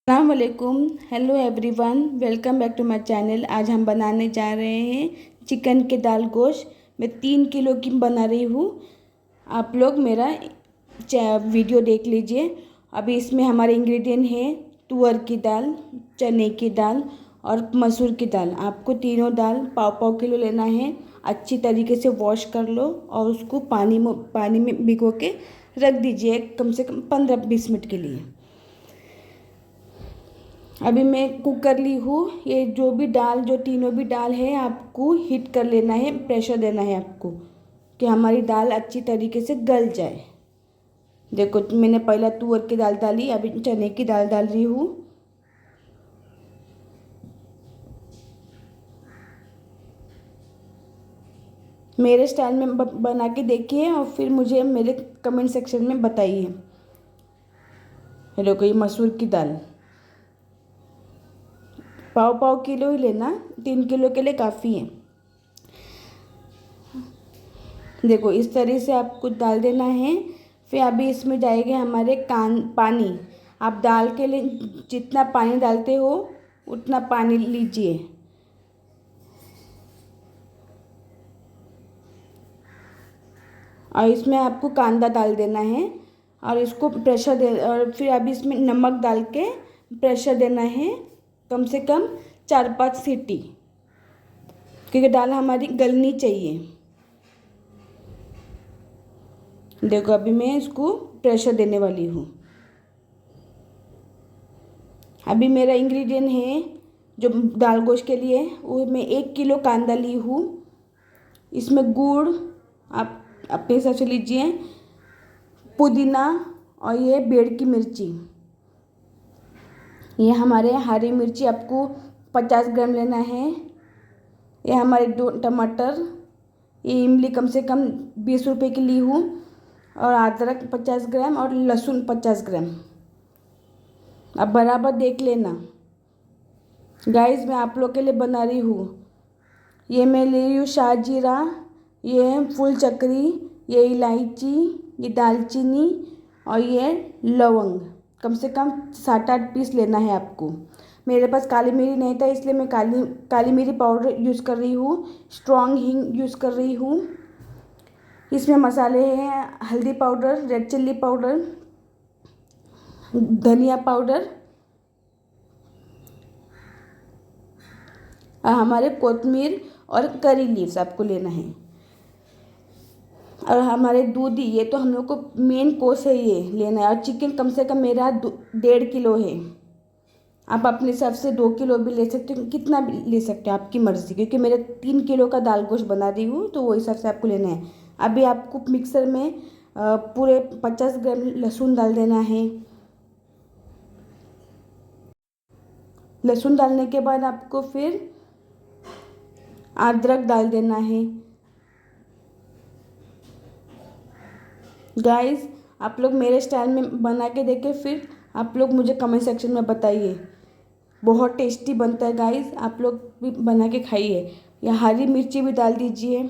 अस्सलाम वालेकुम। Hello everyone, welcome back to my channel. आज हम बनाने जा रहे हैं चिकन के दाल गोश्त। मैं 3 किलो की बना रही हूँ। आप लोग मेरा वीडियो देख लीजिए। अभी इसमें हमारे इंग्रेडिएंट हैं तुअर की दाल, चने की दाल और मसूर की दाल। आपको तीनों दाल पाव पाव किलो लेना है। अच्छी तरीके से वॉश कर लो और उसको पानी में भिगो के रख दीजिए कम से कम 15-20 मिनट के लिए। अभी मैं कुक कर ली हूँ। ये जो तीनों भी दाल है आपको हीट कर लेना है, प्रेशर देना है आपको कि हमारी दाल अच्छी तरीके से गल जाए। देखो मैंने पहला तुअर की दाल डाली, अभी चने की दाल डाल रही हूँ। मेरे स्टाइल में बना के देखिए और फिर मुझे मेरे कमेंट सेक्शन में बताइए। देखो ये मसूर की दाल पाव पाव किलो ही लेना, 3 किलो के लिए काफ़ी है। देखो इस तरह से आपको डाल देना है। फिर अभी इसमें जाएंगे हमारे पानी। आप दाल के लिए जितना पानी डालते हो उतना पानी लीजिए। और इसमें आपको कांदा डाल देना है और इसको प्रेशर दे, और फिर अभी इसमें नमक डाल के प्रेशर देना है कम से कम 4-5 सीटी, क्योंकि दाल हमारी गलनी चाहिए। देखो अभी मैं इसको प्रेशर देने वाली हूँ। अभी मेरा इंग्रेडिएंट है जो दाल गोश्त के लिए, वो मैं 1 किलो कांदा ली हूँ। इसमें गुड़ आप अपने हिसाब से लीजिए, पुदीना और ये बेड़ की मिर्ची। ये हमारे हरी मिर्ची आपको 50 ग्राम लेना है। ये हमारे 2 टमाटर, ये इमली कम से कम 20 रुपए की ली हूँ, और अदरक 50 ग्राम और लहसुन 50 ग्राम। अब बराबर देख लेना गाइस, मैं आप लोग के लिए बना रही हूँ। ये मैं ले रही हूँ शाहजीरा, ये फूल चक्री, ये इलायची, ये दालचीनी और ये लौंग। कम से कम 7-8 पीस लेना है आपको। मेरे पास काली मिरी नहीं था, इसलिए मैं काली मिरी पाउडर यूज़ कर रही हूँ। स्ट्रॉन्ग हींग यूज़ कर रही हूँ। इसमें मसाले हैं हल्दी पाउडर, रेड चिल्ली पाउडर, धनिया पाउडर, हमारे कोतमीर और करी लीव्स आपको लेना है, और हमारे दूधी। ये तो हम लोग को मेन कोर्स है, ये लेना है। और चिकन कम से कम मेरा 1.5 किलो है। आप अपने हिसाब से 2 किलो भी ले सकते हो, कितना भी ले सकते हो, आपकी मर्ज़ी, क्योंकि मेरे 3 किलो का दाल गोश्त बना रही हूँ तो वो हिसाब से आपको लेना है। अभी आपको मिक्सर में पूरे 50 ग्राम लहसुन डाल देना है। लहसुन डालने के बाद आपको फिर अदरक डाल देना है। गाइस आप लोग मेरे स्टाइल में बना के देखें, फिर आप लोग मुझे कमेंट सेक्शन में बताइए। बहुत टेस्टी बनता है गाइस, आप लोग भी बना के खाइए। या हरी मिर्ची भी डाल दीजिए।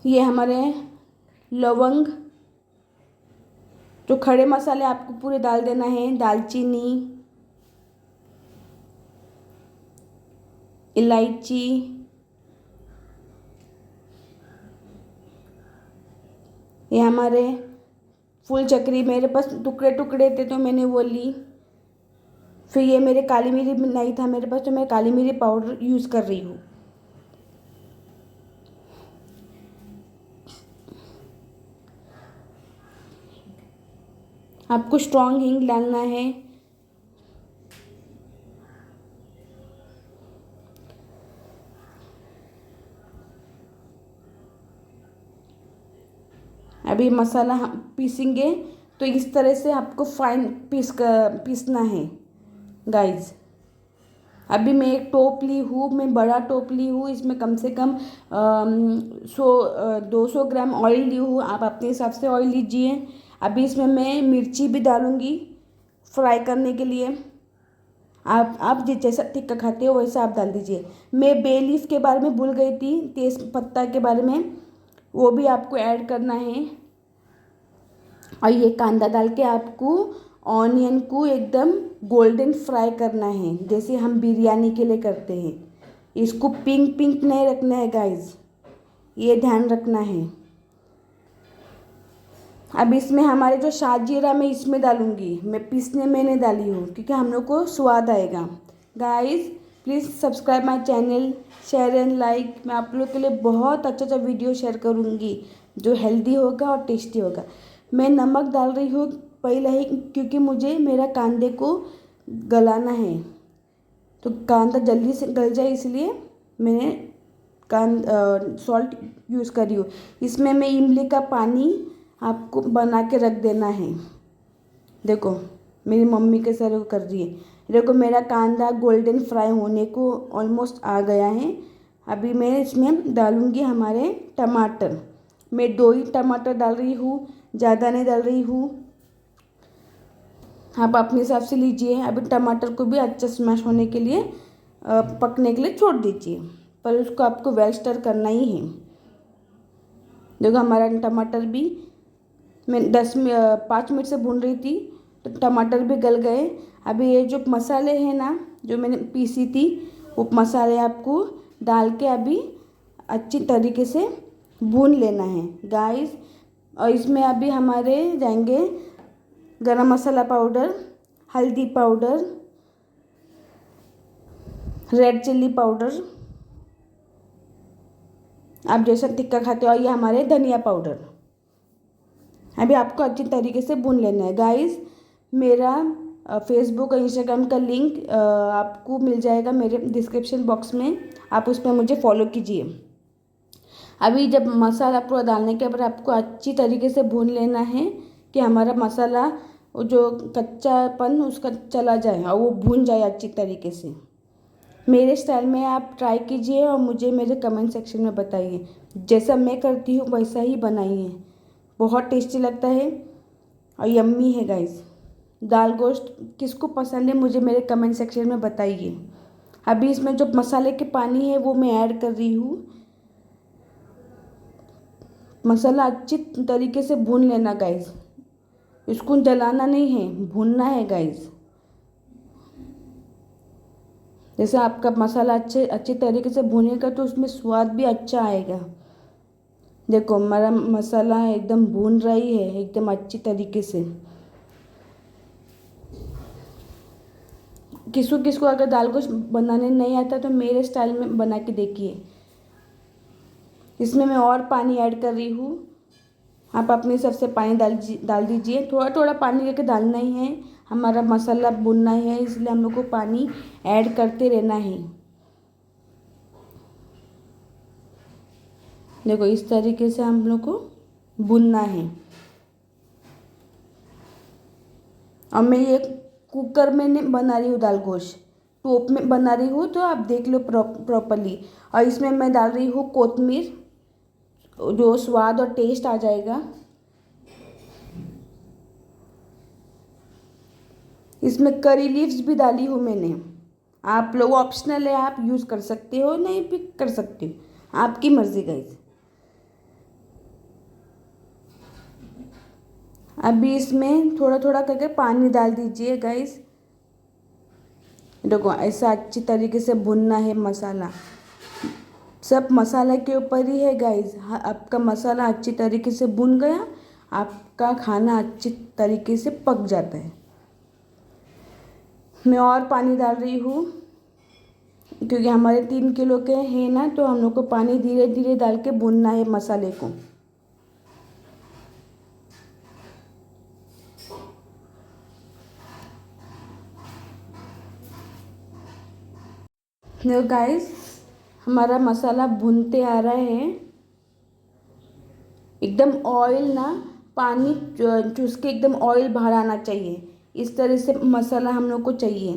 ये हमारे लवंग, जो खड़े मसाले आपको पूरे डाल देना है। दालचीनी, इलायची, ये हमारे फूल चक्री, मेरे पास टुकड़े टुकड़े थे तो मैंने वो ली। फिर ये मेरे काली मिरी नहीं था मेरे पास, तो मैं काली मिरी पाउडर यूज़ कर रही हूँ। आपको स्ट्रॉन्ग हींग डालना है। अभी मसाला हम पीसेंगे तो इस तरह से आपको फाइन पीसना है गाइस। अभी मैं एक टोप ली हूँ, मैं बड़ा टोप ली हूँ। इसमें कम से कम 200 ग्राम ऑयल ली हूँ। आप अपने हिसाब से ऑयल लीजिए। अभी इसमें मैं मिर्ची भी डालूँगी फ्राई करने के लिए। आप जिस जैसा टिक्का खाते हो वैसा आप डाल दीजिए। मैं बे लीफ के बारे में भूल गई थी, तेज पत्ता के बारे में, वो भी आपको ऐड करना है। और ये कांदा डाल के आपको ऑनियन को एकदम गोल्डन फ्राई करना है, जैसे हम बिरयानी के लिए करते हैं। इसको पिंक पिंक नहीं रखना है गाइस, ये ध्यान रखना है। अब इसमें हमारे जो शाजीरा मैं इसमें डालूँगी, मैं पीसने में नहीं डाली हूँ क्योंकि हम लोग को स्वाद आएगा। Guys please subscribe my channel, share and like. मैं आप लोग के लिए बहुत अच्छा अच्छा वीडियो शेयर करूँगी जो हेल्दी होगा और टेस्टी होगा। मैं नमक डाल रही हूँ पहले ही क्योंकि मुझे मेरा कांदे को गलाना है, तो कांदा जल्दी से गल जाए इसलिए मैंने सॉल्ट यूज़ करी हूँ। इसमें मैं इमली का पानी आपको बना के रख देना है। देखो मेरी मम्मी के सर कर रही है। देखो मेरा कांदा गोल्डन फ्राई होने को ऑलमोस्ट आ गया है। अभी मैं इसमें डालूँगी हमारे टमाटर। मैं 2 ही टमाटर डाल रही हूँ, ज़्यादा नहीं डाल रही हूँ, आप अपने हिसाब से लीजिए। अभी टमाटर को भी अच्छा स्मैश होने के लिए पकने के लिए छोड़ दीजिए, पर उसको आपको वेल स्टर करना ही है। देखो हमारा टमाटर भी मैं 5 मिनट से भून रही थी तो टमाटर भी गल गए। अभी ये जो मसाले हैं ना जो मैंने पीसी थी, वो मसाले आपको डाल के अभी अच्छी तरीके से भून लेना है गाइस। और इसमें अभी हमारे जाएंगे गरम मसाला पाउडर, हल्दी पाउडर, रेड चिल्ली पाउडर, आप जैसा तिक्का खाते हो, ये हमारे धनिया पाउडर। अभी आपको अच्छी तरीके से भून लेना है गाइस। मेरा फेसबुक और इंस्टाग्राम का लिंक आपको मिल जाएगा मेरे डिस्क्रिप्शन बॉक्स में, आप उस पर मुझे फॉलो कीजिए। अभी जब मसाला पूरा डालने के बाद आपको अच्छी तरीके से भून लेना है कि हमारा मसाला वो जो कच्चापन उसका चला जाए और वो भून जाए अच्छी तरीके से। मेरे स्टाइल में आप ट्राई कीजिए और मुझे मेरे कमेंट सेक्शन में बताइए। जैसा मैं करती हूँ वैसा ही बनाइए, बहुत टेस्टी लगता है और यम्मी है गाइस। दाल गोश्त किसको पसंद है मुझे मेरे कमेंट सेक्शन में बताइए। अभी इसमें जो मसाले के पानी है वो मैं ऐड कर रही हूँ। मसाला अच्छी तरीके से भून लेना गाइस, इसको जलाना नहीं है, भूनना है गाइस। जैसे आपका मसाला अच्छे तरीके से भूनेगा तो उसमें स्वाद भी अच्छा आएगा। देखो हमारा मसाला एकदम भून रही है एकदम अच्छी तरीके से। किसको अगर दाल गोश्त बनाने नहीं आता तो मेरे स्टाइल में बना के देखिए। इसमें मैं और पानी ऐड कर रही हूँ, आप अपने हिसाब से पानी डाल दीजिए। थोड़ा थोड़ा पानी लेके डालना ही है, हमारा मसाला भुनना है इसलिए हम लोग को पानी ऐड करते रहना है। देखो इस तरीके से हम लोग को भुनना है। और मैं ये कुकर में नहीं बना रही हूँ दाल गोश्त, टोप में बना रही हूँ, तो आप देख लो प्रॉपरली। और इसमें मैं डाल रही हूँ कोतमीर, जो स्वाद और टेस्ट आ जाएगा। इसमें करी लीव्स भी डाली हूँ मैंने, आप लोग ऑप्शनल है, आप यूज़ कर सकते हो नहीं भी कर सकते हो, आपकी मर्ज़ी गाइस। अभी इसमें थोड़ा थोड़ा करके पानी डाल दीजिए गाइस। देखो ऐसा अच्छी तरीके से भुनना है मसाला, सब मसाला के ऊपर ही है गाइस। आपका मसाला अच्छी तरीके से भुन गया, आपका खाना अच्छी तरीके से पक जाता है। मैं और पानी डाल रही हूँ क्योंकि हमारे 3 किलो के हैं ना, तो हम लोग को पानी धीरे धीरे डाल के भुनना है मसाले को। देखो गाइस हमारा मसाला भुनते आ रहा है, एकदम ऑयल ना पानी चूस के एकदम ऑयल बाहर आना चाहिए, इस तरह से मसाला हम लोग को चाहिए।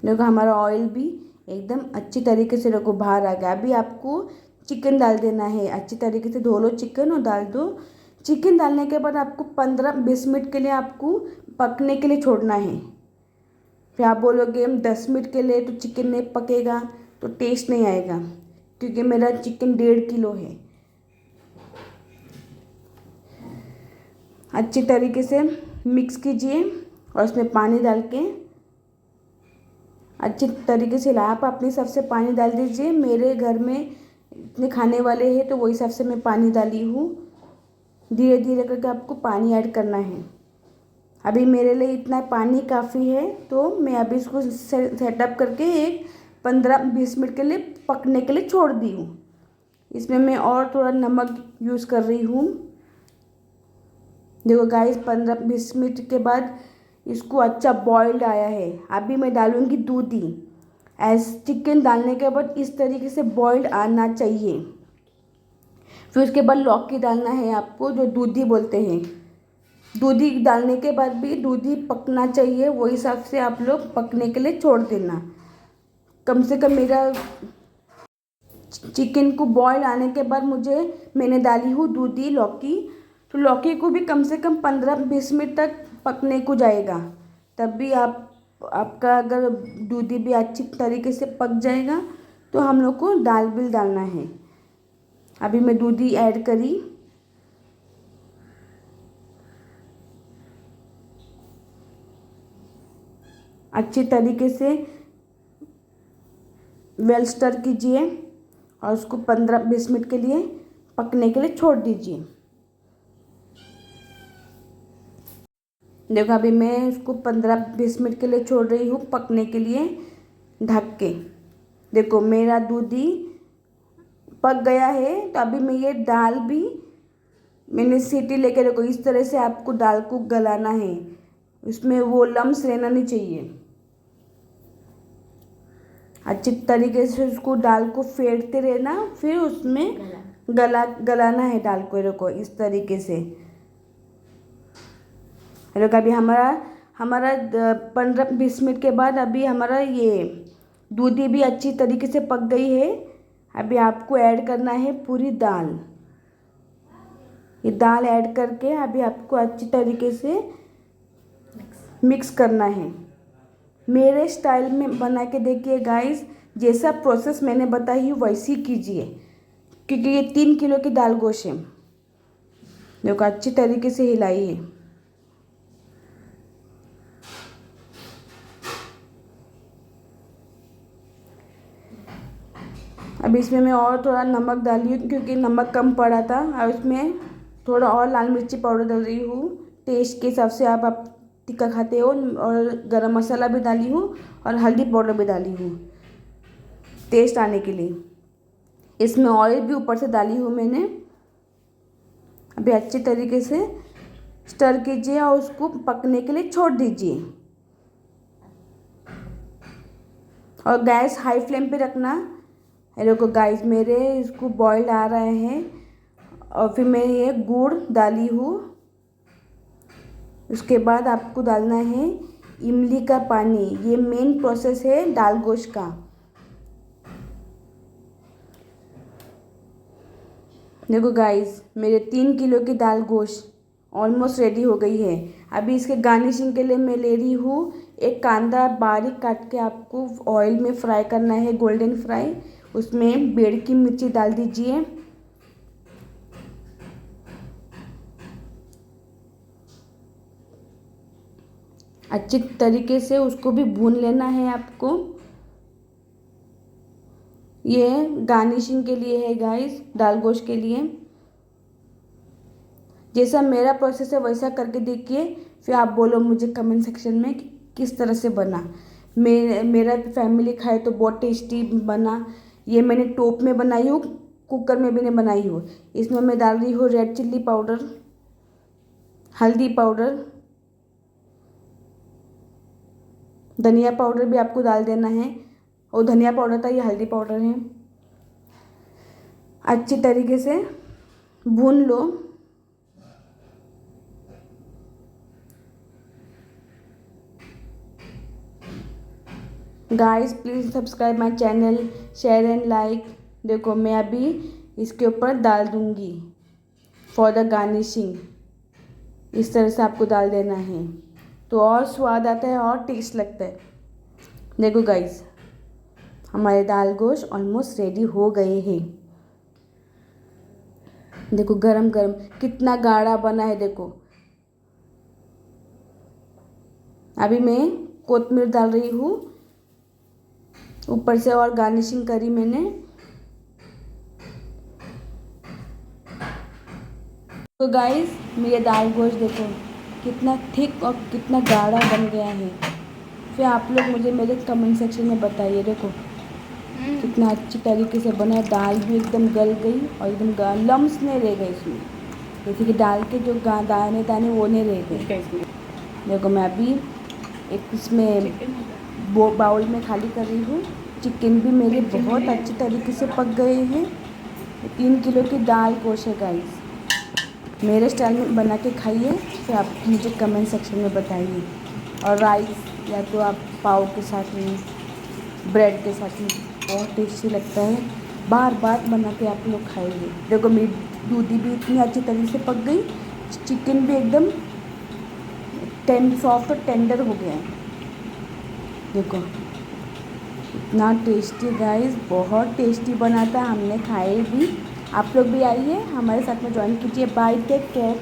देखो हमारा ऑयल भी एकदम अच्छी तरीके से देखो बाहर आ गया। अभी आपको चिकन डाल देना है, अच्छी तरीके से धो लो चिकन और डाल दो। चिकन डालने के बाद आपको 15-20 मिनट के लिए आपको पकने के लिए छोड़ना है। फिर आप बोलोगे हम 10 मिनट के लिए तो चिकन नहीं पकेगा तो टेस्ट नहीं आएगा। क्योंकि मेरा चिकन 1.5 किलो है। अच्छी तरीके से मिक्स कीजिए और उसमें पानी डाल के अच्छी तरीके से आप अपने हिसाब से पानी डाल दीजिए। मेरे घर में इतने खाने वाले हैं तो वही हिसाब से मैं पानी डाली हूँ। धीरे धीरे करके आपको पानी ऐड करना है। अभी मेरे लिए इतना पानी काफ़ी है, तो मैं अभी इसको सेटअप करके एक 15-20 मिनट के लिए पकने के लिए छोड़ दी हूँ। इसमें मैं और थोड़ा नमक यूज़ कर रही हूँ। देखो गाइस, 15-20 मिनट के बाद इसको अच्छा बॉइल्ड आया है। अभी मैं डालूँगी दूधी। चिकन डालने के बाद इस तरीके से बॉइल्ड आना चाहिए। फिर उसके बाद लौकी डालना है आपको, जो दूधी बोलते हैं। दूधी डालने के बाद भी दूधी पकना चाहिए, वही हिसाब से आप लोग पकने के लिए छोड़ देना। कम से कम मेरा चिकन को बॉयल आने के बाद मैंने डाली हूँ दूधी, लौकी। तो लौकी को भी कम से कम 15-20 मिनट तक पकने को जाएगा। तब भी आपका अगर दूधी भी अच्छी तरीके से पक जाएगा तो हम लोग को दाल भी डालना है। अभी मैं दूधी ऐड करी। अच्छी तरीके से वेल स्टर कीजिए और उसको 15-20 मिनट के लिए पकने के लिए छोड़ दीजिए। देखो अभी मैं उसको 15-20 मिनट के लिए छोड़ रही हूँ पकने के लिए ढक के। देखो मेरा दूधी पक गया है। तो अभी मैं ये दाल भी मैंने सीटी लेके, देखो इस तरह से आपको दाल को गलाना है। उसमें वो लम्स रहना नहीं चाहिए। अच्छी तरीके से उसको दाल को फेंटते रहना, फिर उसमें गलाना है दाल को। देखो इस तरीके से। देखो अभी हमारा 15-20 मिनट के बाद अभी हमारा ये दूधी भी अच्छी तरीके से पक गई है। अभी आपको ऐड करना है पूरी दाल। ये दाल ऐड करके अभी आपको अच्छी तरीके से मिक्स करना है। मेरे स्टाइल में बना के देखिए गाइस, जैसा प्रोसेस मैंने बताई वैसी कीजिए, क्योंकि ये 3 किलो की दाल गोश्त है। देखो अच्छी तरीके से हिलाइए। अभी इसमें मैं और थोड़ा नमक डाली हूँ, क्योंकि नमक कम पड़ा था। और इसमें थोड़ा और लाल मिर्ची पाउडर डाल रही हूँ टेस्ट के हिसाब से। आप तीखा खाते हो। और गरम मसाला भी डाली हूँ और हल्दी पाउडर भी डाली हूँ टेस्ट आने के लिए। इसमें ऑयल भी ऊपर से डाली हूँ मैंने। अभी अच्छी तरीके से स्टर कीजिए और उसको पकने के लिए छोड़ दीजिए। और गैस हाई फ्लेम पे रखना। देखो गाइस, मेरे इसको बॉयल आ रहे हैं। और फिर मैं ये गुड़ डाली हूँ। उसके बाद आपको डालना है इमली का पानी। ये मेन प्रोसेस है दाल गोश्त का। देखो गाइस, मेरे 3 किलो की दाल गोश्त ऑलमोस्ट रेडी हो गई है। अभी इसके गार्निशिंग के लिए मैं ले रही हूँ एक कांदा बारीक काट के। आपको ऑयल में फ्राई करना है, गोल्डन फ्राई। उसमें बेड़ की मिर्ची डाल दीजिए। अच्छी तरीके से उसको भी भून लेना है आपको। ये गार्निशिंग के लिए है गाइस, दाल गोश्त के लिए। जैसा मेरा प्रोसेस है वैसा करके देखिए, फिर आप बोलो मुझे कमेंट सेक्शन में कि किस तरह से बना। मेरा फैमिली खाए तो बहुत टेस्टी बना। ये मैंने टोप में बनाई हूँ, कुकर में भी नहीं बनाई हूँ। इसमें मैं डाल रही हूँ रेड चिल्ली पाउडर, हल्दी पाउडर, धनिया पाउडर भी आपको डाल देना है। और धनिया पाउडर था, ये हल्दी पाउडर है। अच्छी तरीके से भून लो। Guys please subscribe my channel, share and like. देखो मैं अभी इसके ऊपर डाल दूँगी फॉर द गार्निशिंग। इस तरह से आपको डाल देना है तो और स्वाद आता है और टेस्ट लगता है। देखो गाइस, हमारे दाल गोश्त ऑलमोस्ट रेडी हो गए हैं। देखो गरम गरम कितना गाढ़ा बना है देखो। अभी मैं कोतमीर डाल रही हूँ ऊपर से और गार्निशिंग करी मैंने। तो गाइस मेरे दाल गोश्त देखो कितना थिक और कितना गाढ़ा बन गया है। फिर आप लोग मुझे मेरे कमेंट सेक्शन में बताइए। देखो कितना अच्छी तरीके से बना है। दाल भी एकदम गल गई और एकदम लम्स नहीं रह गए इसमें, जैसे कि दाल के जो दाने दाने वो नहीं रह गए। देखो मैं अभी एक इसमें बाउल में खाली कर रही हूँ। चिकन भी मेरे बहुत अच्छी तरीके से पक गए हैं। 3 किलो की दाल गोश्त है गाइस। मेरे स्टाइल में बना के खाइए, फिर आप मुझे कमेंट सेक्शन में बताइए। और राइस या तो आप पाव के साथ में, ब्रेड के साथ में बहुत टेस्टी लगता है। बार बार बना के आप लोग खाइए। देखो मेरी दूधी भी इतनी अच्छी तरीके से पक गई, चिकन भी एकदम सॉफ्ट और टेंडर हो गया है। देखो इतना टेस्टी गाइस, बहुत टेस्टी बना था, हमने खाए भी। आप लोग भी आइए हमारे साथ में ज्वाइन कीजिए। Bye, take care.